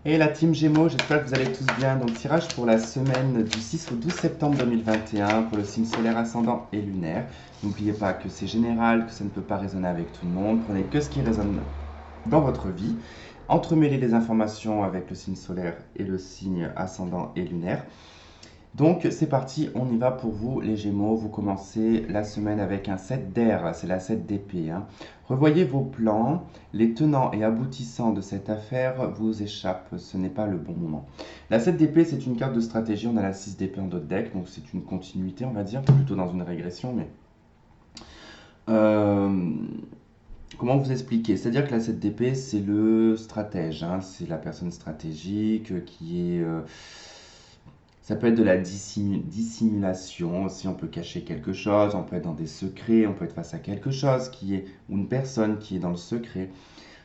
Et la team Gémeaux, j'espère que vous allez tous bien. Donc tirage pour la semaine du 6 au 12 septembre 2021 pour le signe solaire ascendant et lunaire. N'oubliez pas que c'est général, que ça ne peut pas résonner avec tout le monde. Prenez que ce qui résonne dans votre vie. Entremêlez les informations avec le signe solaire et le signe ascendant et lunaire. Donc c'est parti, on y va pour vous les Gémeaux. Vous commencez la semaine avec un 7 d'air, c'est la 7 d'épée. Revoyez vos plans, les tenants et aboutissants de cette affaire vous échappent, ce n'est pas le bon moment. La 7 d'épée, c'est une carte de stratégie, on a la 6 d'épée en d'autres decks, donc c'est une continuité on va dire, plutôt dans une régression, mais... Euh, Comment vous expliquer? C'est-à-dire que la 7 d'épée, c'est le stratège, c'est la personne stratégique qui est... ça peut être de la dissimulation aussi, on peut cacher quelque chose, on peut être dans des secrets, on peut être face à quelque chose qui est, ou une personne qui est dans le secret.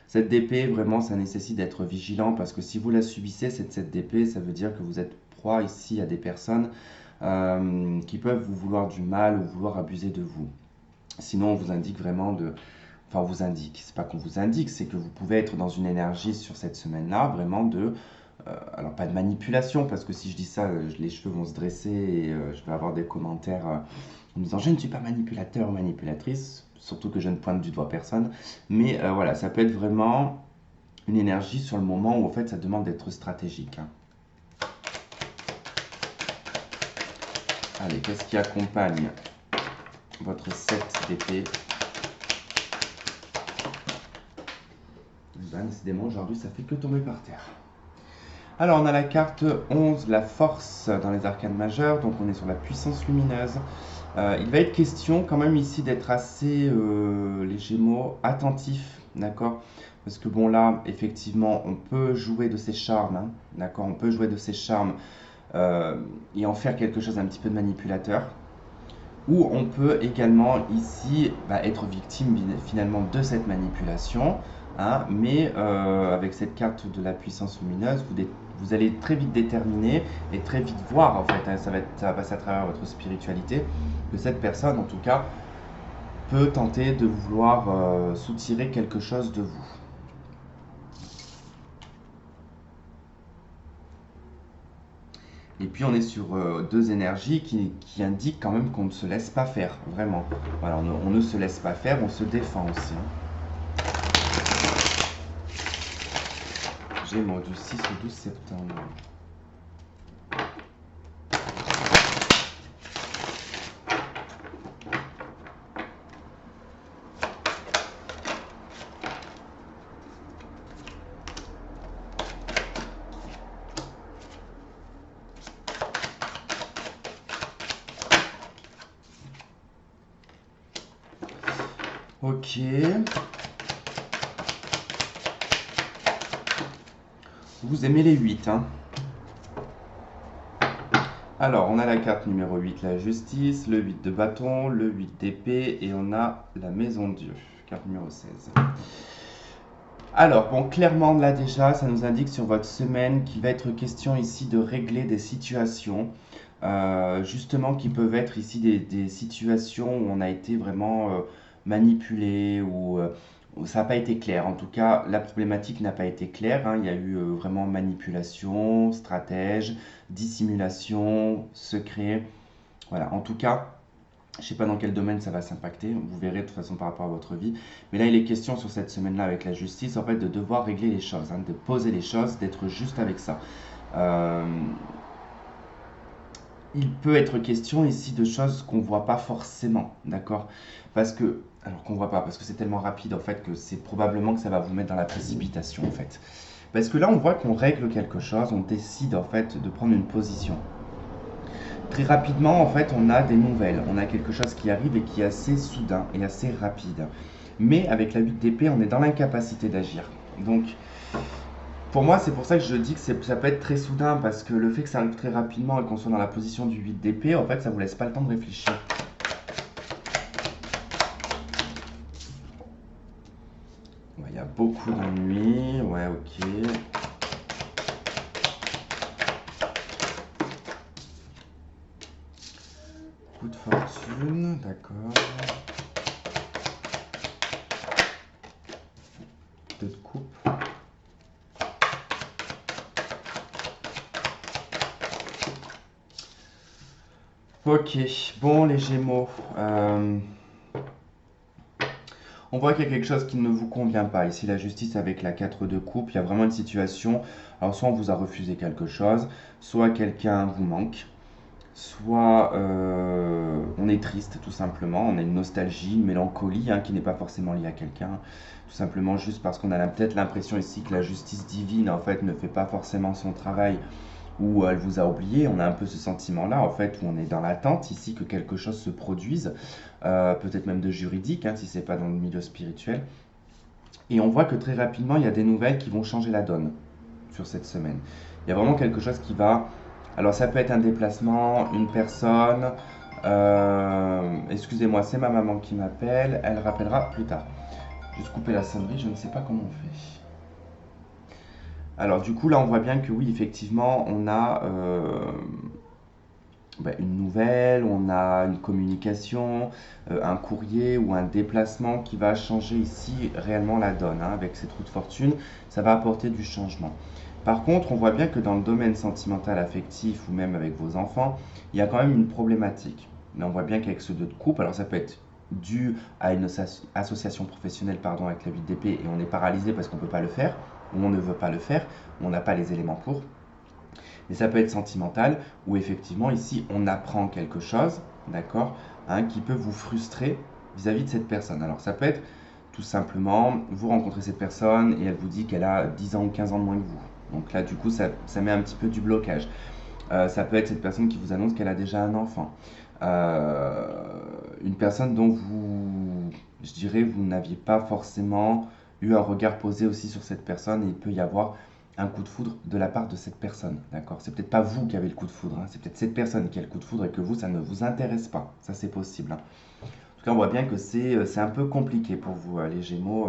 Cette d'épée, vraiment, ça nécessite d'être vigilant parce que si vous la subissez, cette d'épée, ça veut dire que vous êtes proie ici à des personnes qui peuvent vous vouloir du mal ou vouloir abuser de vous. Sinon, on vous indique vraiment de... Enfin, on vous indique, c'est pas qu'on vous indique, c'est que vous pouvez être dans une énergie sur cette semaine-là, vraiment de alors pas de manipulation, parce que si je dis ça, les cheveux vont se dresser et je vais avoir des commentaires en me disant je ne suis pas manipulateur ou manipulatrice, surtout que je ne pointe du doigt personne. Mais voilà, ça peut être vraiment une énergie sur le moment où en fait ça demande d'être stratégique. Allez, qu'est-ce qui accompagne votre 7 d'épée? Décidément, aujourd'hui, ça fait que tomber par terre. Alors, on a la carte 11, la force dans les arcanes majeures, donc on est sur la puissance lumineuse. Il va être question quand même ici d'être assez, les Gémeaux, attentifs, d'accord? Parce que bon là, effectivement, on peut jouer de ses charmes, d'accord? On peut jouer de ses charmes et en faire quelque chose d'un petit peu de manipulateur. Ou on peut également ici être victime finalement de cette manipulation, mais avec cette carte de la puissance lumineuse, vous allez très vite déterminer et très vite voir en fait, ça va passer à travers votre spiritualité, que cette personne en tout cas peut tenter de vouloir soutirer quelque chose de vous. Et puis on est sur deux énergies qui indiquent quand même qu'on ne se laisse pas faire, vraiment. Voilà, on ne se laisse pas faire, on se défend aussi. Gémeaux du 6 au 12 septembre. Ok. Vous aimez les 8, Alors, on a la carte numéro 8, la justice, le 8 de bâton, le 8 d'épée, et on a la maison de Dieu, carte numéro 16. Alors, bon, clairement, là déjà, ça nous indique sur votre semaine qu'il va être question ici de régler des situations, justement, qui peuvent être ici des situations où on a été vraiment manipulé, où ça n'a pas été clair. En tout cas, la problématique n'a pas été claire. Il y a eu vraiment manipulation, stratège, dissimulation, secret. Voilà, en tout cas, je ne sais pas dans quel domaine ça va s'impacter, vous verrez de toute façon par rapport à votre vie. Mais là, il est question sur cette semaine-là avec la justice, en fait, de devoir régler les choses, de poser les choses, d'être juste avec ça. Euh, il peut être question ici de choses qu'on ne voit pas forcément, d'accord? Parce que, alors qu'on ne voit pas, parce que c'est tellement rapide en fait que c'est probablement que ça va vous mettre dans la précipitation en fait. Parce que là, on voit qu'on règle quelque chose, on décide en fait de prendre une position. Très rapidement, en fait, on a des nouvelles, on a quelque chose qui arrive et qui est assez soudain et assez rapide. Mais avec la 8 d'épée, on est dans l'incapacité d'agir. Donc, pour moi, c'est pour ça que je dis que ça peut être très soudain, parce que le fait que ça arrive très rapidement et qu'on soit dans la position du 8 d'épée, en fait, ça vous laisse pas le temps de réfléchir. Ouais, il y a beaucoup d'ennuis, ouais, ok. Coup de fortune, d'accord. Deux de coupe. Ok, bon les Gémeaux, on voit qu'il y a quelque chose qui ne vous convient pas. Ici, la justice avec la 4 de coupe, il y a vraiment une situation. Alors, soit on vous a refusé quelque chose, soit quelqu'un vous manque, soit on est triste tout simplement. On a une nostalgie, une mélancolie qui n'est pas forcément liée à quelqu'un. Tout simplement juste parce qu'on a peut-être l'impression ici que la justice divine en fait ne fait pas forcément son travail ou elle vous a oublié. On a un peu ce sentiment-là en fait où on est dans l'attente ici que quelque chose se produise, peut-être même de juridique si c'est pas dans le milieu spirituel. Et on voit que très rapidement, il y a des nouvelles qui vont changer la donne sur cette semaine. Il y a vraiment quelque chose qui va... Alors ça peut être un déplacement, une personne. Excusez-moi, c'est ma maman qui m'appelle. Elle rappellera plus tard. Juste couper la sonnerie, je ne sais pas comment on fait. Alors du coup, là, on voit bien que oui, effectivement, on a une nouvelle, on a une communication, un courrier ou un déplacement qui va changer ici réellement la donne. Avec cette roue de fortune, ça va apporter du changement. Par contre, on voit bien que dans le domaine sentimental, affectif ou même avec vos enfants, il y a quand même une problématique. Mais on voit bien qu'avec ce 2 de coupe, alors ça peut être dû à une association professionnelle avec la 8 d'épée et on est paralysé parce qu'on ne peut pas le faire, ou on ne veut pas le faire, ou on n'a pas les éléments pour. Mais ça peut être sentimental, où effectivement ici on apprend quelque chose, d'accord, qui peut vous frustrer vis-à-vis de cette personne. Alors ça peut être tout simplement, vous rencontrez cette personne et elle vous dit qu'elle a 10 ans ou 15 ans de moins que vous. Donc là du coup ça met un petit peu du blocage. Ça peut être cette personne qui vous annonce qu'elle a déjà un enfant. Une personne dont vous, je dirais, vous n'aviez pas forcément eu un regard posé aussi sur cette personne et il peut y avoir un coup de foudre de la part de cette personne, d'accord? C'est peut-être pas vous qui avez le coup de foudre, c'est peut-être cette personne qui a le coup de foudre et que vous, ça ne vous intéresse pas. Ça, c'est possible. En tout cas, on voit bien que c'est un peu compliqué pour vous, les Gémeaux,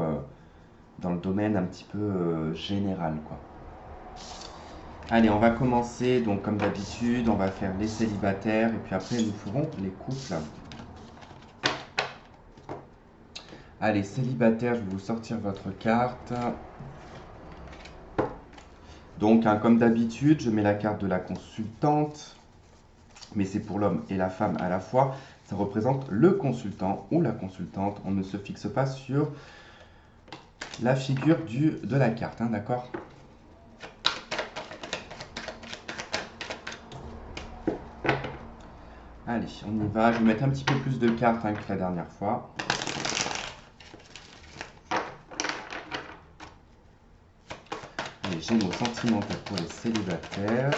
dans le domaine un petit peu général, quoi. Allez, on va commencer, donc comme d'habitude, on va faire les célibataires et puis après nous ferons les couples. Allez, célibataire, je vais vous sortir votre carte. Donc, comme d'habitude, je mets la carte de la consultante, mais c'est pour l'homme et la femme à la fois. Ça représente le consultant ou la consultante. On ne se fixe pas sur la figure de la carte, d'accord? Allez, on y va. Je vais mettre un petit peu plus de cartes que la dernière fois. Les Gémeaux sentimentaux pour les célibataires.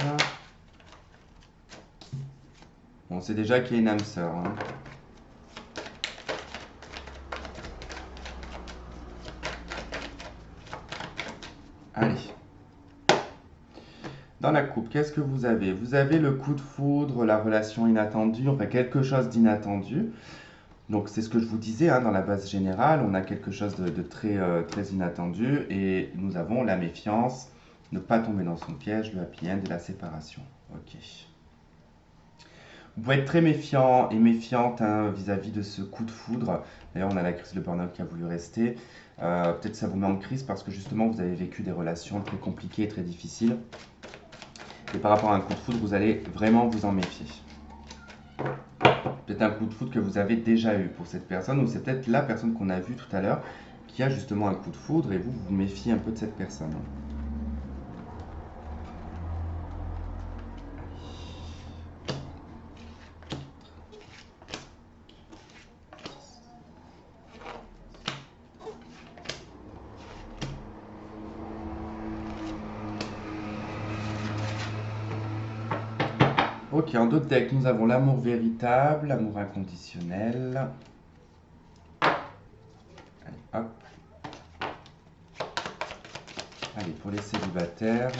On sait déjà qu'il y a une âme sœur. Allez. Dans la coupe, qu'est-ce que vous avez? Vous avez le coup de foudre, la relation inattendue, enfin quelque chose d'inattendu. Donc c'est ce que je vous disais, dans la base générale, on a quelque chose de très, très inattendu et nous avons la méfiance, ne pas tomber dans son piège, le happy end et la séparation. Ok. Vous pouvez être très méfiant et méfiante vis-à-vis de ce coup de foudre. D'ailleurs, on a la crise de burn-out qui a voulu rester. Peut-être ça vous met en crise parce que justement, vous avez vécu des relations très compliquées et très difficiles. Et par rapport à un coup de foudre, vous allez vraiment vous en méfier. Peut-être un coup de foudre que vous avez déjà eu pour cette personne, ou c'est peut-être la personne qu'on a vue tout à l'heure qui a justement un coup de foudre et vous vous méfiez un peu de cette personne. Ok, en d'autres decks, nous avons l'amour véritable, l'amour inconditionnel. Allez, hop. Allez, pour les célibataires.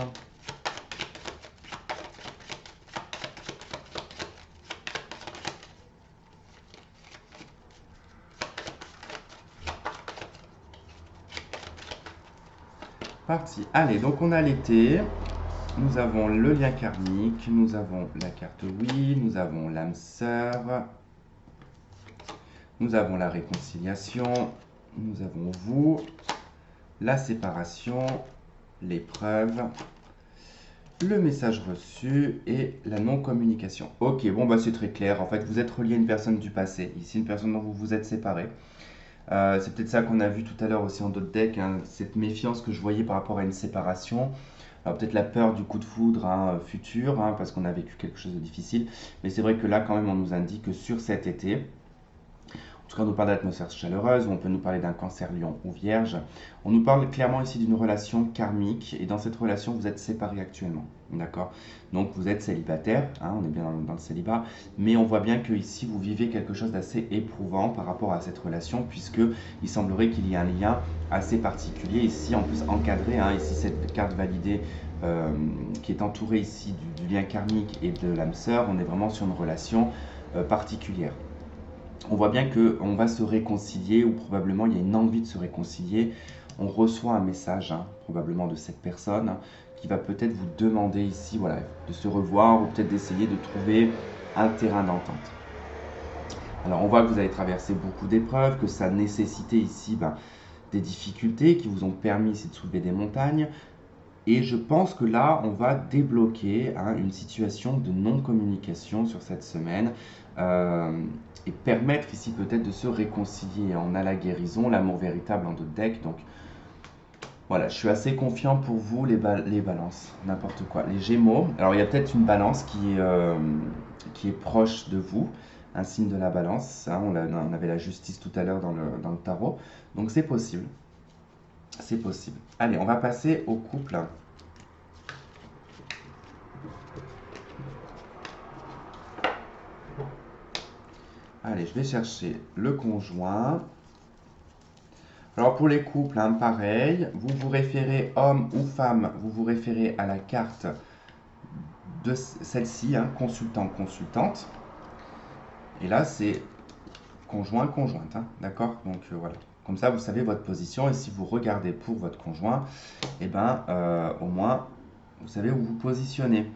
Parti. Allez, donc on a l'été. Nous avons le lien karmique, nous avons la carte oui, nous avons l'âme sœur, nous avons la réconciliation, nous avons vous, la séparation, l'épreuve, le message reçu et la non-communication. Ok, bon bah c'est très clair. En fait, vous êtes relié à une personne du passé. Ici, une personne dont vous vous êtes séparés. C'est peut-être ça qu'on a vu tout à l'heure aussi en d'autres decks, hein, cette méfiance que je voyais par rapport à une séparation. Alors peut-être la peur du coup de foudre hein, futur, hein, parce qu'on a vécu quelque chose de difficile. Mais c'est vrai que là, quand même, on nous indique que sur cet été, en tout cas, on nous parle d'atmosphère chaleureuse, ou on peut nous parler d'un cancer lion ou vierge. On nous parle clairement ici d'une relation karmique, et dans cette relation, vous êtes séparés actuellement. D'accord. Donc vous êtes célibataire, hein, on est bien dans le célibat, mais on voit bien que ici vous vivez quelque chose d'assez éprouvant par rapport à cette relation, puisque il semblerait qu'il y ait un lien assez particulier ici, en plus encadré, hein, ici cette carte validée qui est entourée ici du lien karmique et de l'âme sœur, on est vraiment sur une relation particulière. On voit bien qu'on va se réconcilier, ou probablement il y a une envie de se réconcilier. On reçoit un message, hein, probablement de cette personne, qui va peut-être vous demander ici, voilà, de se revoir, ou peut-être d'essayer de trouver un terrain d'entente. Alors on voit que vous avez traversé beaucoup d'épreuves, que ça nécessitait ici des difficultés qui vous ont permis ici de soulever des montagnes. Et je pense que là, on va débloquer hein, une situation de non-communication sur cette semaine euh, et permettre ici peut-être de se réconcilier. On a la guérison, l'amour véritable en d'autres decks. Donc voilà, je suis assez confiant pour vous, les balances, n'importe quoi. Les gémeaux, alors il y a peut-être une balance qui est proche de vous, un signe de la balance. Hein, on avait la justice tout à l'heure dans le tarot. Donc c'est possible. C'est possible. Allez, on va passer au couple. Allez, je vais chercher le conjoint. Alors pour les couples, hein, pareil, vous vous référez homme ou femme, vous vous référez à la carte de celle-ci, hein, consultant, consultante. Et là, c'est conjoint, conjointe, hein, d'accord. Donc voilà. Comme ça, vous savez votre position et si vous regardez pour votre conjoint, eh ben, au moins, vous savez où vous positionnez.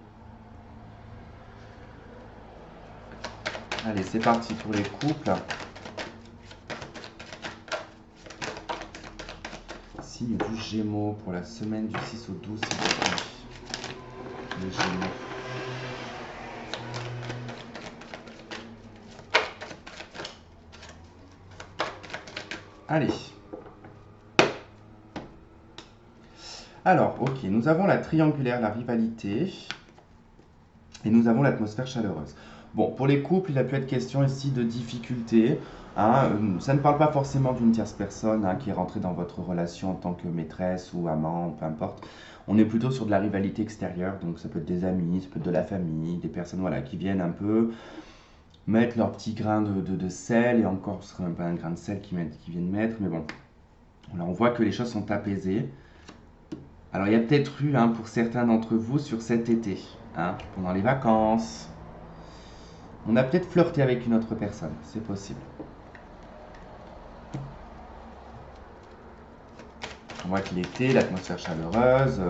Allez, c'est parti pour les couples. Signe du Gémeaux pour la semaine du 6 au 12 septembre. Les Gémeaux. Allez. Alors, ok, nous avons la triangulaire, la rivalité, et nous avons l'atmosphère chaleureuse. Bon, pour les couples, il a pu être question ici de difficultés. Hein, ça ne parle pas forcément d'une tierce personne hein, qui est rentrée dans votre relation en tant que maîtresse ou amant, peu importe. On est plutôt sur de la rivalité extérieure, donc ça peut être des amis, ça peut être de la famille, des personnes voilà, qui viennent un peu mettre leur petit grain de sel, et encore, ce serait même pas un grain de sel qui viennent mettre, mais bon. Là, on voit que les choses sont apaisées. Alors, il y a peut-être eu, hein, pour certains d'entre vous, sur cet été, hein, pendant les vacances, on a peut-être flirté avec une autre personne, c'est possible. On voit que l'été, l'atmosphère chaleureuse,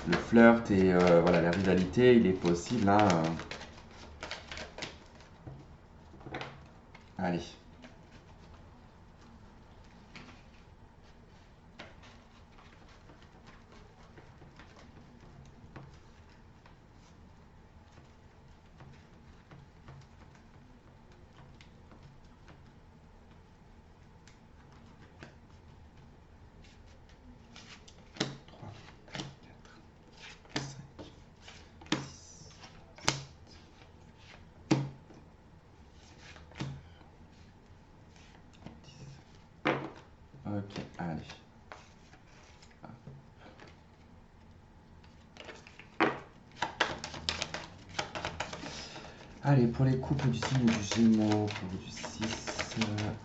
le flirt et voilà, la rivalité, il est possible. Hein, Allez. Ok, allez. Allez, pour les couples du signe du Gémeaux, pour du 6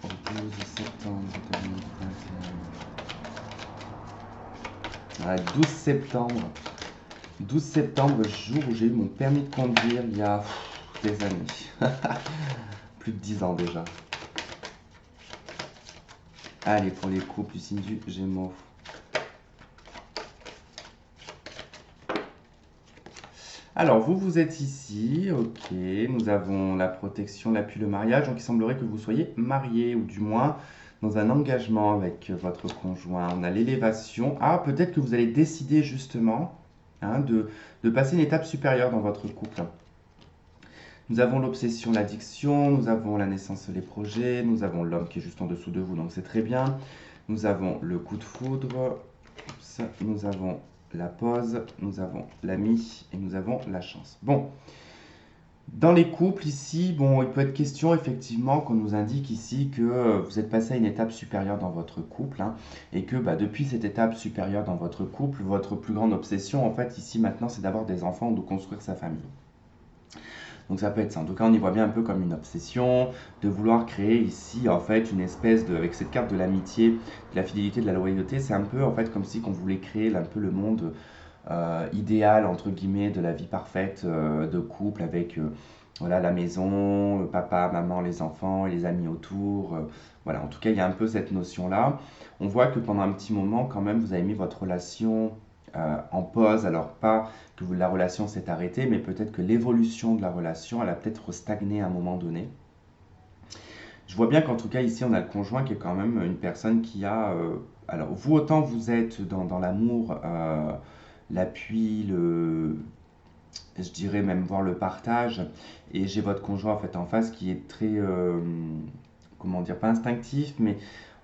au 12 septembre 2021. Ouais, 12 septembre. 12 septembre, jour où j'ai eu mon permis de conduire il y a des années. Plus de 10 ans déjà. Allez, pour les couples du signe du Gémeaux. Alors, vous êtes ici, ok. Nous avons la protection, l'appui, le mariage. Donc, il semblerait que vous soyez marié, ou du moins, dans un engagement avec votre conjoint. On a l'élévation. Ah, peut-être que vous allez décider justement hein, de passer une étape supérieure dans votre couple. Nous avons l'obsession, l'addiction, nous avons la naissance, les projets, nous avons l'homme qui est juste en dessous de vous, donc c'est très bien. Nous avons le coup de foudre, oups, nous avons la pause, nous avons l'ami et nous avons la chance. Bon, dans les couples ici, bon, il peut être question effectivement qu'on nous indique ici que vous êtes passé à une étape supérieure dans votre couple hein, et que bah, depuis cette étape supérieure dans votre couple, votre plus grande obsession en fait ici maintenant c'est d'avoir des enfants ou de construire sa famille. Donc ça peut être ça. En tout cas, on y voit bien un peu comme une obsession, de vouloir créer ici en fait une espèce de, avec cette carte de l'amitié, de la fidélité, de la loyauté, c'est un peu en fait comme si on voulait créer un peu le monde idéal entre guillemets de la vie parfaite de couple avec voilà la maison, le papa, maman, les enfants et les amis autour. Voilà, en tout cas, il y a un peu cette notion-là. On voit que pendant un petit moment, quand même, vous avez mis votre relation en pause. Alors pas que la relation s'est arrêtée, mais peut-être que l'évolution de la relation, elle a peut-être stagné à un moment donné. Je vois bien qu'en tout cas ici on a le conjoint qui est quand même une personne qui a... alors vous autant vous êtes dans l'amour, l'appui, je dirais même voir le partage, et j'ai votre conjoint en fait en face qui est très... comment dire, pas instinctif, mais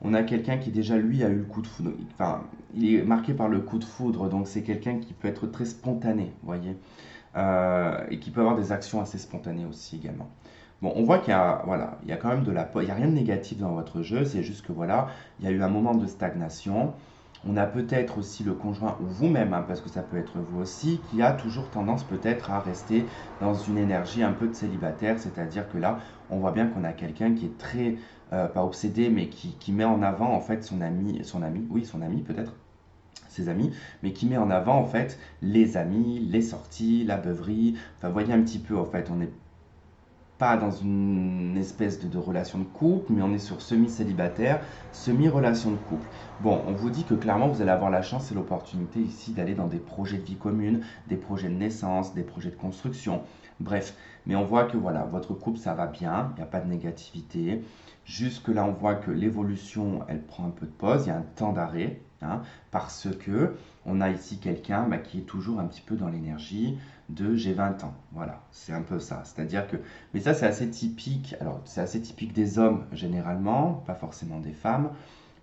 on a quelqu'un qui déjà lui a eu le coup de foudre. Enfin, il est marqué par le coup de foudre, donc c'est quelqu'un qui peut être très spontané, vous voyez, et qui peut avoir des actions assez spontanées aussi également. Bon, on voit qu'il y a, voilà, il y a quand même il y a rien de négatif dans votre jeu, c'est juste que voilà, il y a eu un moment de stagnation. On a peut-être aussi le conjoint ou vous-même, hein, parce que ça peut être vous aussi, qui a toujours tendance peut-être à rester dans une énergie un peu de célibataire, c'est-à-dire que là, on voit bien qu'on a quelqu'un qui est très, pas obsédé, mais qui met en avant en fait son ami peut-être, ses amis, mais qui met en avant en fait les amis, les sorties, la beuverie. Enfin, voyez un petit peu en fait, on n'est pas dans une espèce de relation de couple, mais on est sur semi-célibataire, semi-relation de couple. Bon, on vous dit que clairement vous allez avoir la chance et l'opportunité ici d'aller dans des projets de vie commune, des projets de naissance, des projets de construction, bref. Mais on voit que voilà, votre couple ça va bien, il n'y a pas de négativité. Jusque là, on voit que l'évolution, elle prend un peu de pause, il y a un temps d'arrêt, hein, parce que on a ici quelqu'un bah, qui est toujours un petit peu dans l'énergie de j'ai 20 ans. Voilà, c'est un peu ça. C'est-à-dire que mais ça, c'est assez typique. Alors, c'est assez typique des hommes généralement, pas forcément des femmes,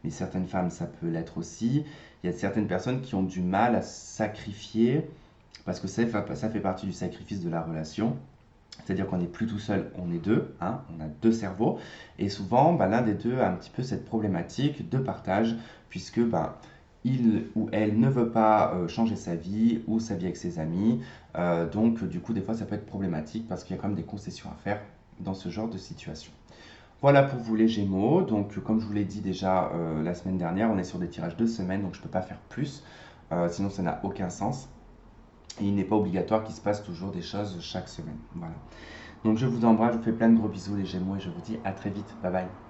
mais certaines femmes, ça peut l'être aussi. Il y a certaines personnes qui ont du mal à sacrifier, parce que ça fait partie du sacrifice de la relation. C'est-à-dire qu'on n'est plus tout seul, on est deux, hein, on a deux cerveaux. Et souvent, bah, l'un des deux a un petit peu cette problématique de partage, puisque bah, il ou elle ne veut pas changer sa vie ou sa vie avec ses amis. Donc, du coup, des fois, ça peut être problématique parce qu'il y a quand même des concessions à faire dans ce genre de situation. Voilà pour vous les Gémeaux. Donc, comme je vous l'ai dit déjà la semaine dernière, on est sur des tirages de semaine, donc je ne peux pas faire plus. Sinon, ça n'a aucun sens. Et il n'est pas obligatoire qu'il se passe toujours des choses chaque semaine. Voilà. Donc, je vous embrasse, je vous fais plein de gros bisous les Gémeaux et je vous dis à très vite. Bye bye.